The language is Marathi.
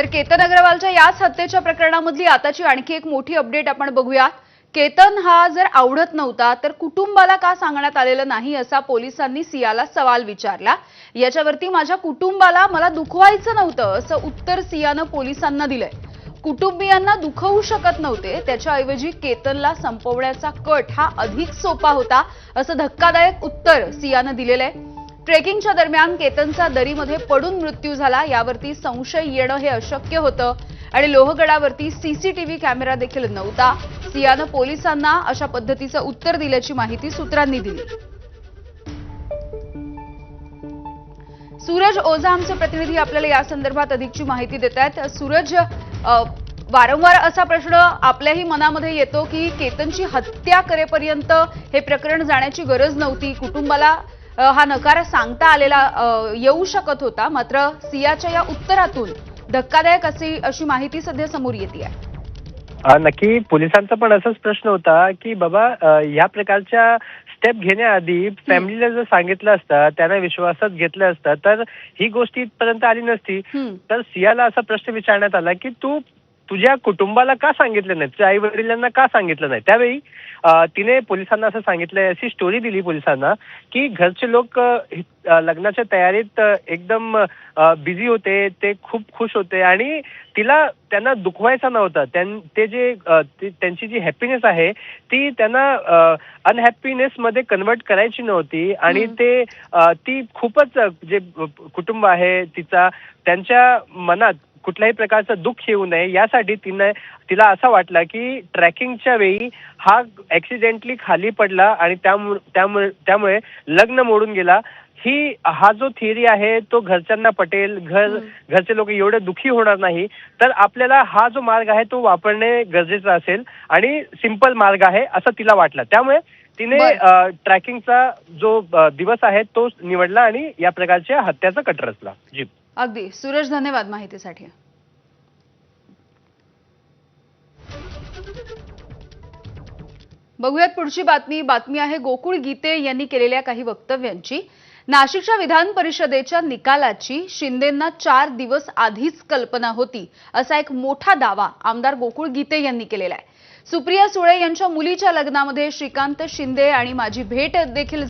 तर केतन अग्रवालच्या याच हत्येच्या प्रकरणामधली आताची आणखी एक मोठी अपडेट आपण बघूया। केतन हा जर आवडत नव्हता तर कुटुंबाला का सांगण्यात आलेलं नाही असा पोलिसांनी सियाला सवाल विचारला। याच्यावरती माझ्या कुटुंबाला मला दुखवायचं नव्हतं असं उत्तर सियानं पोलिसांना दिलंय। कुटुंबियांना दुखवू शकत नव्हते, त्याच्याऐवजी केतनला संपवण्याचा कट हा अधिक सोपा होता असं धक्कादायक उत्तर सियानं दिलेलं आहे। ट्रेकिंगच्या दरम्यान केतनचा दरीमध्ये पडून मृत्यू झाला, यावरती संशय येणं हे अशक्य होतं आणि लोहगडावरती सीसीटीव्ही कॅमेरा देखील नव्हता। सियानं पोलिसांना अशा पद्धतीचं उत्तर दिल्याची माहिती सूत्रांनी दिली। सूरज ओझा आमचे प्रतिनिधी आपल्याला या संदर्भात अधिकची माहिती देत आहेत। सूरज, वारंवार असा प्रश्न आपल्याही मनामध्ये येतो की केतनची हत्या करेपर्यंत हे प्रकरण जाण्याची गरज नव्हती, कुटुंबाला हा नकार सांगता आलेला येऊ शकत होता, मात्र सियाच्या या उत्तरातून धक्कादायक अशी माहिती सध्या समोर येते आहे। नक्की पोलिसांचा पण असाच प्रश्न होता की बाबा या प्रकारच्या स्टेप घेण्याआधी फॅमिलीला जर सांगितलं असतं, त्यांना विश्वासात घेतलं असतं तर ही गोष्ट इथपर्यंत आली नसती। तर सियाला असा प्रश्न विचारण्यात आला की तू तुझ्या कुटुंबाला का सांगितलं नाही, तुझ्या आई वडिलांना का सांगितलं नाही। त्यावेळी तिने पोलिसांना असं सांगितलंय, अशी स्टोरी दिली पोलिसांना की घरचे लोक लग्नाच्या तयारीत एकदम बिझी होते, ते खूप खुश होते आणि त्यांना दुखवायचं नव्हतं। ते जे त्यांची जी हॅपीनेस आहे ती त्यांना अनहॅपीनेस मध्ये कन्वर्ट करायची नव्हती आणि ती खूपच जे कुटुंब आहे त्यांच्या मनात कुठल्याही प्रकारचं दुःख येऊ नये यासाठी तिला असं वाटलं की ट्रॅकिंगच्या वेळी हा ऍक्सिडेंटली खाली पडला आणि त्यामुळे लग्न मोडून गेला। हा जो थिअरी आहे तो घरच्यांना पटेल, घरचे लोक एवढे दुखी होणार नाही, तर आपल्याला हा जो मार्ग आहे तो वापरणे गरजेचं असेल आणि सिंपल मार्ग आहे असं तिला वाटलं। त्यामुळे तिने ट्रॅकिंगचा जो दिवस आहे तो निवडला आणि या प्रकारच्या हत्याचा कट रचला। जी अगदी सूरज, धन्यवाद माहितीसाठी। बघूयात पुढची बातमी आहे गोकुळ गीते यांनी केलेल्या काही वक्तव्यांची। नाशिकच्या विधान परिषदेच्या निकालाची शिंदेंना 4 दिवस आधीच कल्पना होती असा एक मोठा दावा आमदार गोकुळ गीते यांनी केलेला आहे। सुप्रिया सुळे यांच्या मुलीच्या लग्नामध्ये श्रीकांत शिंदे आणि माझी भेट देखील